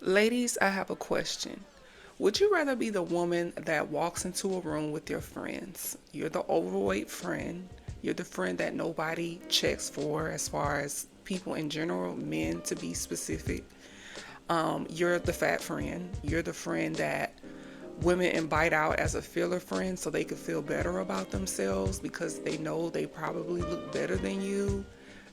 Ladies, I have a question. Would you rather be the woman that walks into a room with your friends? You're the overweight friend. You're the friend that nobody checks for, as far as people in general, men to be specific. You're the fat friend. You're the friend that women invite out as a filler friend so they could feel better about themselves because they know they probably look better than you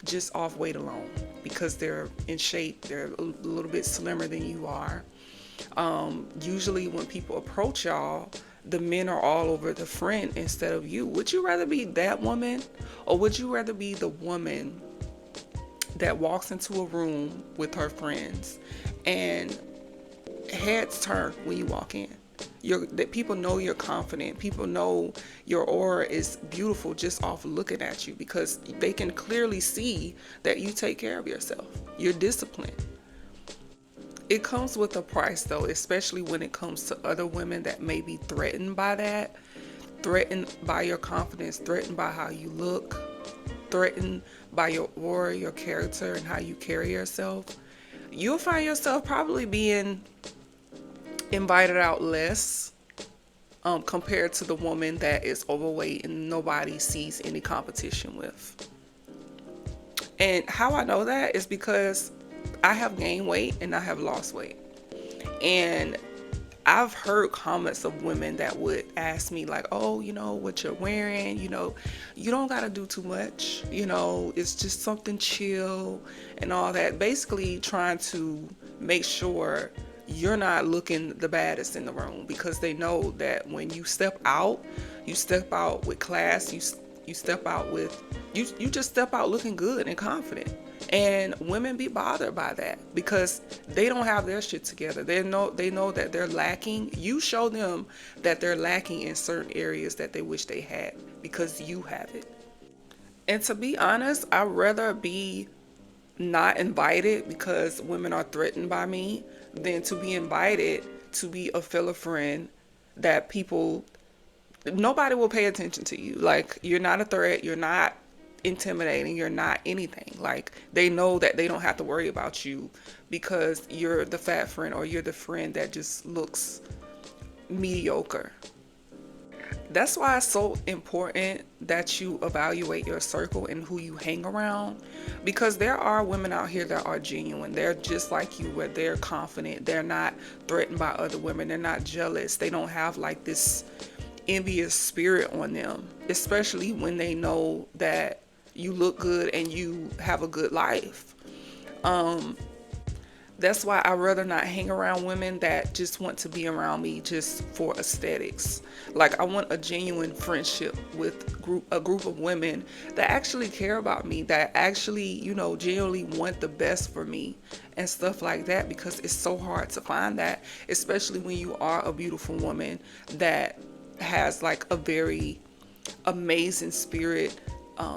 just off weight alone because they're in shape, they're a little bit slimmer than you are. Usually, when people approach y'all, the men are all over the friend instead of you. Would you rather be that woman, or would you rather be the woman that walks into a room with her friends and heads turn when you walk in? That people know you're confident. People know your aura is beautiful just off looking at you because they can clearly see that you take care of yourself. You're disciplined. It comes with a price though, especially when it comes to other women that may be threatened by that, threatened by your confidence, threatened by how you look, threatened by your aura, your character, and how you carry yourself. You'll find yourself probably being invited out less compared to the woman that is overweight and nobody sees any competition with. And how I know that is because I have gained weight and I have lost weight. And I've heard comments of women that would ask me, like, oh, what you're wearing, you don't got to do too much, it's just something chill and all that. Basically, trying to make sure you're not looking the baddest in the room because they know that when you step out with class, you step out with, you just step out looking good and confident. And women be bothered by that because they don't have their shit together. They know that they're lacking. You show them that they're lacking in certain areas that they wish they had because you have it. And to be honest, I'd rather be not invited because women are threatened by me than to be invited to be a filler friend that people, nobody will pay attention to you. Like, you're not a threat, you're not intimidating, you're not anything. Like, they know that they don't have to worry about you because you're the fat friend or you're the friend that just looks mediocre. That's why it's so important that you evaluate your circle and who you hang around, because there are women out here that are genuine. They're just like you, where they're confident, they're not threatened by other women, they're not jealous, they don't have like this envious spirit on them, especially when they know that you look good and you have a good life. Um, that's why I'd rather not hang around women that just want to be around me just for aesthetics. Like, I want a genuine friendship with a group of women that actually care about me, that actually, genuinely want the best for me and stuff like that, because it's so hard to find that, especially when you are a beautiful woman that has like a very amazing spirit.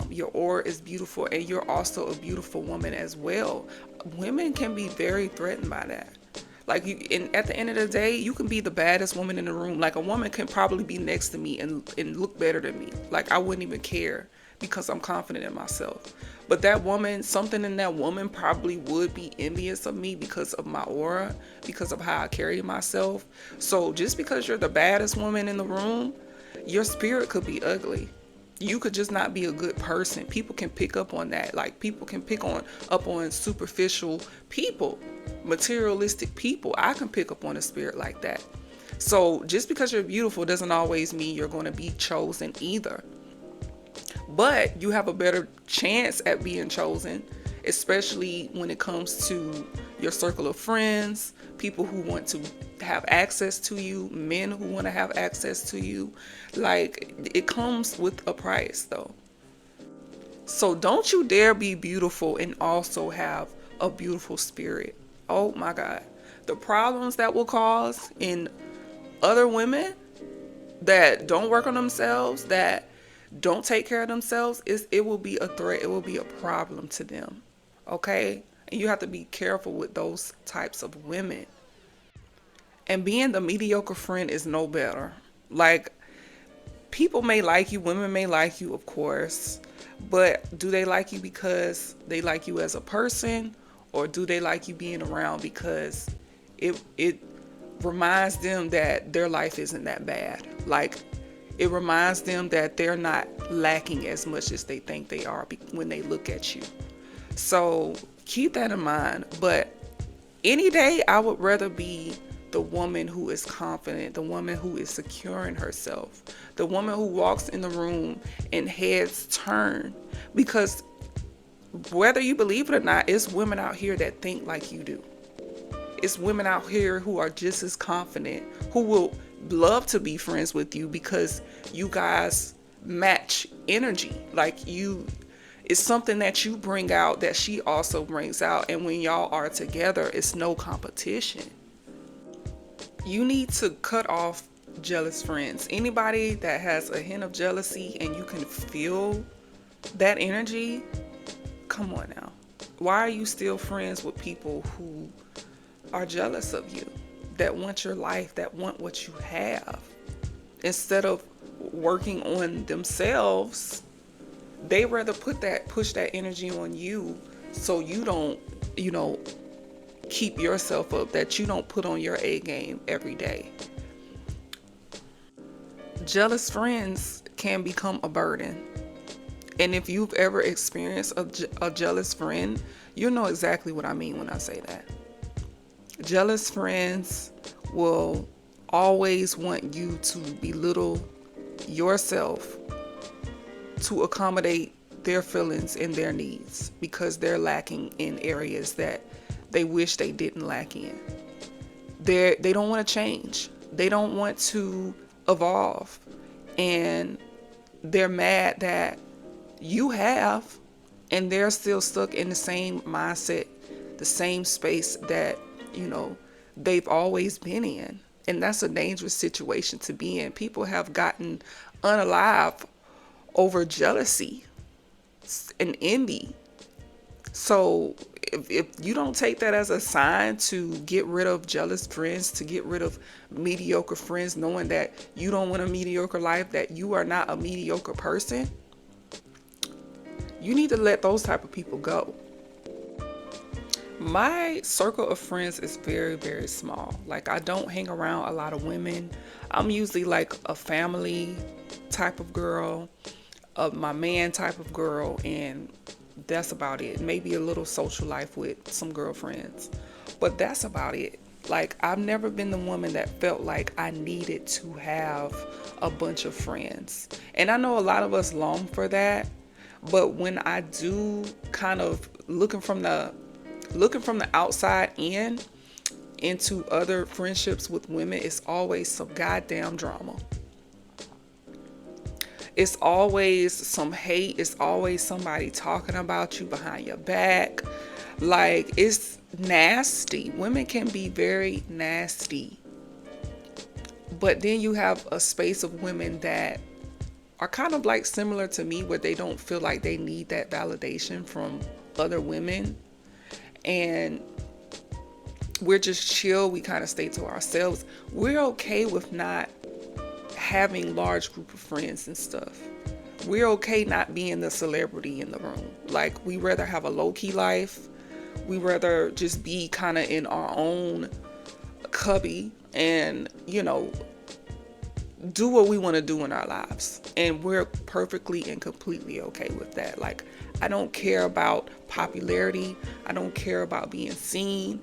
Your aura is beautiful and you're also a beautiful woman as well. Women can be very threatened by that. Like, and at the end of the day, you can be the baddest woman in the room. Like, a woman can probably be next to me and look better than me. Like, I wouldn't even care because I'm confident in myself. But that woman, something in that woman probably would be envious of me because of my aura, because of how I carry myself. So just because you're the baddest woman in the room, your spirit could be ugly. You could just not be a good person. People can pick up on that. Like, people can pick up on superficial people, materialistic people. I can pick up on a spirit like that. So just because you're beautiful doesn't always mean you're going to be chosen either. But you have a better chance at being chosen, especially when it comes to your circle of friends, people who want to have access to you, men who want to have access to you. Like, it comes with a price though. So don't you dare be beautiful and also have a beautiful spirit. Oh my God. The problems that will cause in other women that don't work on themselves, that don't take care of themselves, it will be a threat. It will be a problem to them. Okay? And you have to be careful with those types of women. And being the mediocre friend is no better. Like, people may like you, women may like you, of course, but do they like you because they like you as a person, or do they like you being around because It reminds them that their life isn't that bad. Like, it reminds them that they're not lacking as much as they think they are when they look at you. So keep that in mind. But any day, I would rather be the woman who is confident, the woman who is secure in herself, the woman who walks in the room and heads turn. Because whether you believe it or not, it's women out here that think like you do. It's women out here who are just as confident, who will love to be friends with you because you guys match energy. Like, you, it's something that you bring out that she also brings out. And when y'all are together, it's no competition. You need to cut off jealous friends. Anybody that has a hint of jealousy and you can feel that energy, come on now. Why are you still friends with people who are jealous of you, that want your life, that want what you have? Instead of working on themselves, they rather push that energy on you, so you don't, keep yourself up, that you don't put on your A game every day. Jealous friends can become a burden. And if you've ever experienced a jealous friend, you know exactly what I mean when I say that. Jealous friends will always want you to belittle yourself to accommodate their feelings and their needs, because they're lacking in areas that they wish they didn't lack in. They don't want to change. They don't want to evolve. And they're mad that you have, and they're still stuck in the same mindset, the same space that, they've always been in. And that's a dangerous situation to be in. People have gotten unalive over jealousy and envy. So if you don't take that as a sign to get rid of jealous friends, to get rid of mediocre friends, knowing that you don't want a mediocre life, that you are not a mediocre person, you need to let those type of people go. My circle of friends is very, very small. Like, I don't hang around a lot of women. I'm usually like a family type of girl, my man type of girl, and that's about it. Maybe a little social life with some girlfriends, but that's about it. Like, I've never been the woman that felt like I needed to have a bunch of friends. And I know a lot of us long for that, but when I do, kind of looking from the outside in into other friendships with women, it's always some goddamn drama. It's always some hate. It's always somebody talking about you behind your back. Like, it's nasty. Women can be very nasty. But then you have a space of women that are kind of like similar to me, where they don't feel like they need that validation from other women. And we're just chill. We kind of stay to ourselves. We're okay with not having large group of friends and stuff. We're okay not being the celebrity in the room. Like, we rather have a low-key life. We rather just be kind of in our own cubby and, do what we want to do in our lives. And we're perfectly and completely okay with that. Like, I don't care about popularity. I don't care about being seen.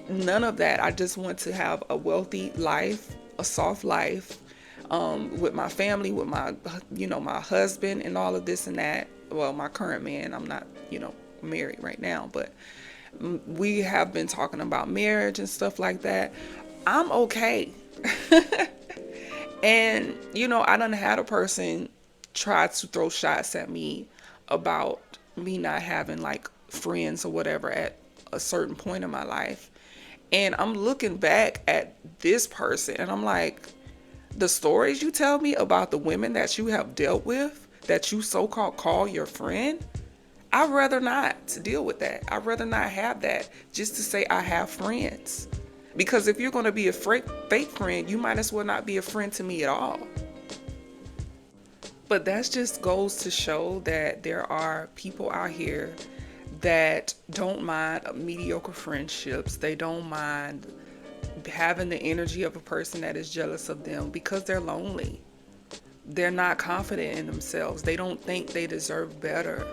None of that. I just want to have a wealthy life, a soft life, with my family, with my, my husband and all of this and that. Well, my current man, I'm not, married right now, but we have been talking about marriage and stuff like that. I'm okay. And, I done had a person try to throw shots at me about me not having like friends or whatever at a certain point in my life. And I'm looking back at this person and I'm like, the stories you tell me about the women that you have dealt with, that you so-called call your friend, I'd rather not deal with that. I'd rather not have that just to say I have friends. Because if you're going to be a fake friend, you might as well not be a friend to me at all. But that just goes to show that there are people out here that don't mind mediocre friendships. They don't mind having the energy of a person that is jealous of them because they're lonely. They're not confident in themselves. They don't think they deserve better.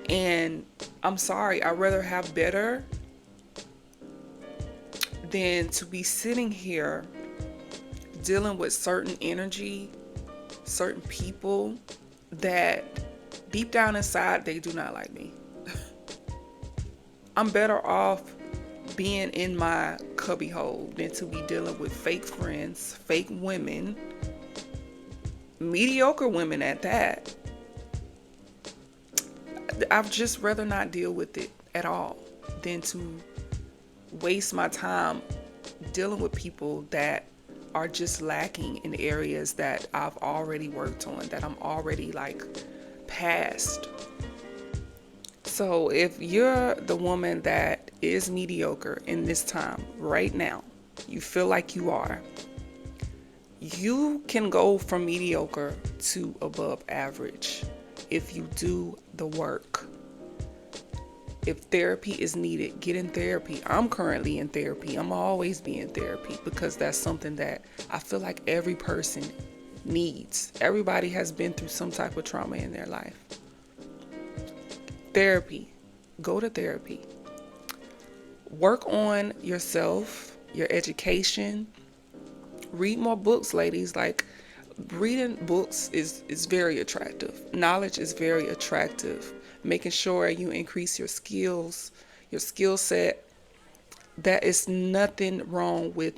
And I'm sorry, I'd rather have better than to be sitting here dealing with certain energy, certain people that deep down inside they do not like me. I'm better off being in my cubby hole than to be dealing with fake friends, fake women, mediocre women at that. I'd just rather not deal with it at all than to waste my time dealing with people that are just lacking in areas that I've already worked on, that I'm already like past. So if you're the woman that is mediocre in this time right now, you feel like you are, you can go from mediocre to above average if you do the work. If therapy is needed, get in therapy. I'm currently in therapy. I'm always be in therapy because that's something that I feel like every person needs. Everybody has been through some type of trauma in their life. Therapy. Go to therapy. Work on yourself, your education. Read more books, ladies. Like, reading books is very attractive. Knowledge is very attractive. Making sure you increase your skills, your skill set. That is nothing wrong with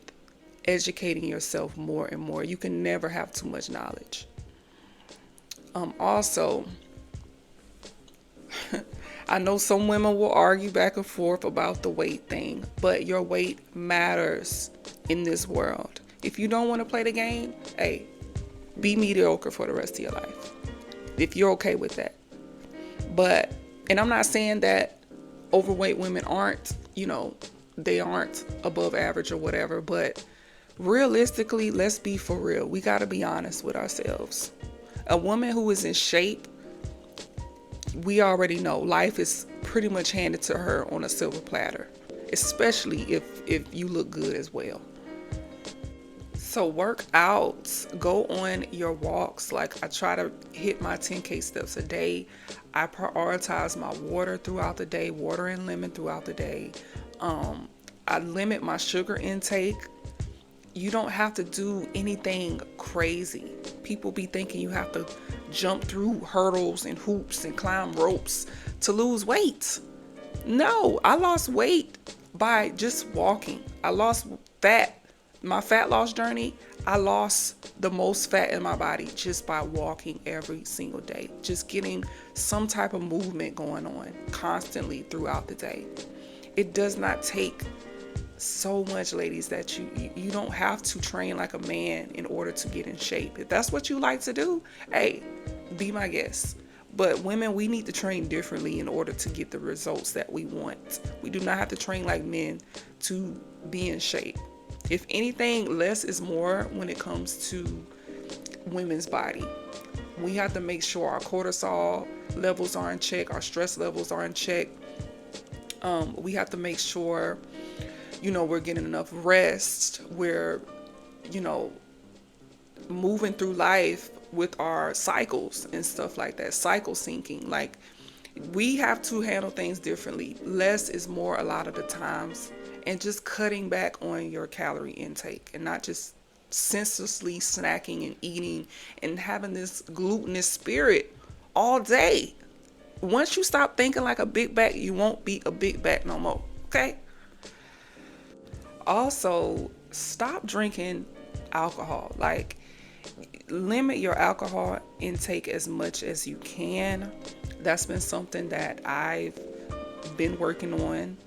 educating yourself more and more. You can never have too much knowledge. Also, I know some women will argue back and forth about the weight thing, but your weight matters in this world. If you don't want to play the game, hey, be mediocre for the rest of your life. If you're okay with that. But, and I'm not saying that overweight women aren't, they aren't above average or whatever, but realistically, let's be for real. We got to be honest with ourselves. A woman who is in shape, we already know life is pretty much handed to her on a silver platter, especially if you look good as well. So work out, go on your walks. Like, I try to hit my 10K steps a day. I prioritize my water throughout the day, water and lemon throughout the day. I limit my sugar intake. You don't have to do anything crazy. People be thinking you have to jump through hurdles and hoops and climb ropes to lose weight. No, I lost weight by just walking. I lost fat. My fat loss journey, I lost the most fat in my body just by walking every single day. Just getting some type of movement going on constantly throughout the day. It does not take so much, ladies, that you don't have to train like a man in order to get in shape. If that's what you like to do, hey, be my guest. But women, we need to train differently in order to get the results that we want. We do not have to train like men to be in shape. If anything, less is more when it comes to women's body. We have to make sure our cortisol levels are in check, our stress levels are in check. We have to make sure, we're getting enough rest. We're, moving through life with our cycles and stuff like that. Cycle syncing. Like, we have to handle things differently. Less is more a lot of the times. And just cutting back on your calorie intake and not just senselessly snacking and eating and having this glutinous spirit all day. Once you stop thinking like a big back, you won't be a big back no more. Okay? Also, stop drinking alcohol. Like, limit your alcohol intake as much as you can. That's been something that I've been working on,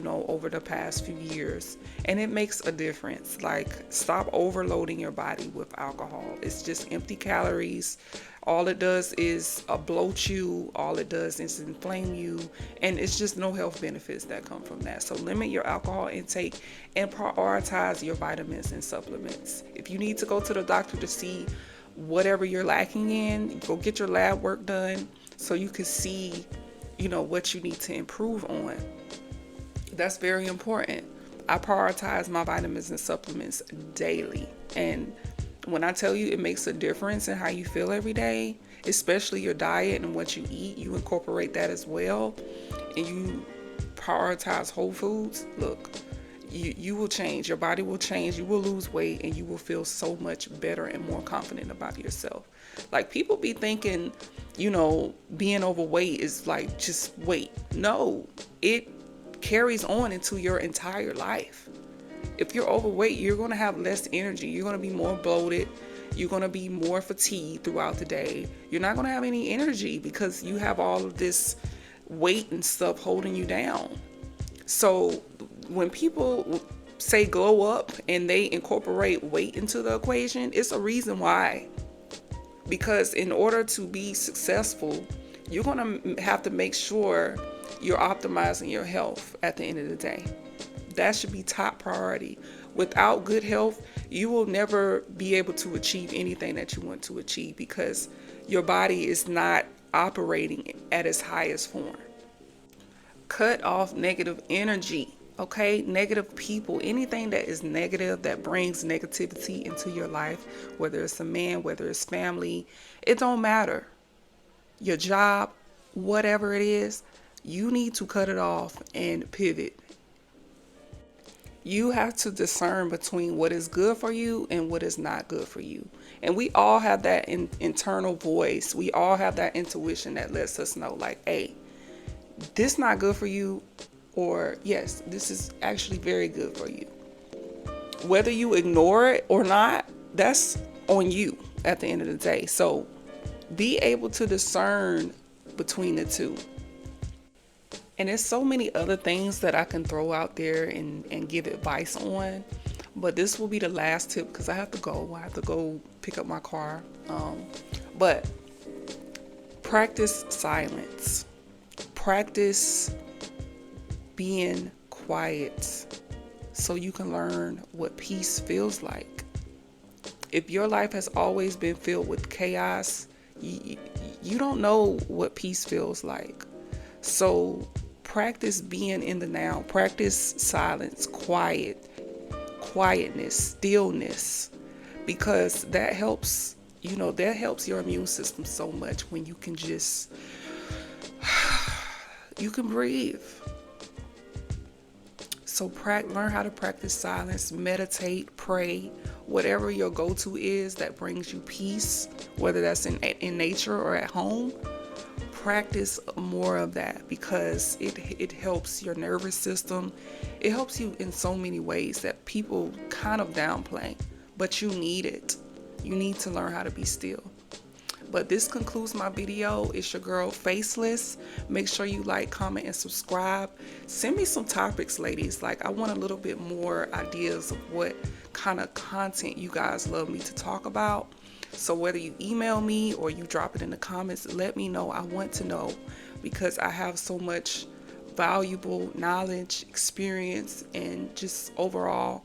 over the past few years, and it makes a difference. Like, stop overloading your body with alcohol. It's just empty calories. All it does is bloat you. All it does is inflame you, and it's just no health benefits that come from that. So limit your alcohol intake and prioritize your vitamins and supplements. If you need to go to the doctor to see whatever you're lacking in, go get your lab work done so you can see, what you need to improve on. That's very important. I prioritize my vitamins and supplements daily. And when I tell you it makes a difference in how you feel every day, especially your diet and what you eat, you incorporate that as well, and you prioritize whole foods, look, you will change. Your body will change. You will lose weight, and you will feel so much better and more confident about yourself. Like, people be thinking, being overweight is like just weight. No, it carries on into your entire life. If you're overweight, you're going to have less energy. You're going to be more bloated. You're going to be more fatigued throughout the day. You're not going to have any energy because you have all of this weight and stuff holding you down. So when people say glow up and they incorporate weight into the equation, it's a reason why. Because in order to be successful, you're going to have to make sure you're optimizing your health at the end of the day. That should be top priority. Without good health, you will never be able to achieve anything that you want to achieve because your body is not operating at its highest form. Cut off negative energy, okay? Negative people, anything that is negative, that brings negativity into your life, whether it's a man, whether it's family, it don't matter. Your job, whatever it is, you need to cut it off and pivot. You have to discern between what is good for you and what is not good for you. And we all have that internal voice. We all have that intuition that lets us know, like, hey, this not good for you, or yes, this is actually very good for you. Whether you ignore it or not, that's on you at the end of the day. So be able to discern between the two. And there's so many other things that I can throw out there and give advice on. But this will be the last tip because I have to go. I have to go pick up my car. But practice silence. Practice being quiet so you can learn what peace feels like. If your life has always been filled with chaos, you don't know what peace feels like. So practice being in the now. Practice silence, quietness, stillness, because that helps, that helps your immune system so much when you can just you can breathe. So learn how to practice silence, meditate, pray, whatever your go-to is that brings you peace, whether that's in nature or at home. Practice more of that because it helps your nervous system. It helps you in so many ways that people kind of downplay, but you need it. You need to learn how to be still. But this concludes my video. It's your girl Faceless. Make sure you like, comment, and subscribe. Send me some topics, ladies. Like, I want a little bit more ideas of what kind of content you guys love me to talk about. So whether you email me or you drop it in the comments, let me know. I want to know because I have so much valuable knowledge, experience, and just overall,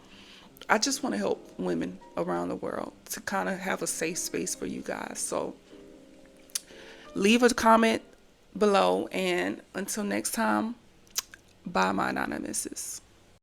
I just want to help women around the world to kind of have a safe space for you guys. So leave a comment below, and until next time, bye, my anonymouses.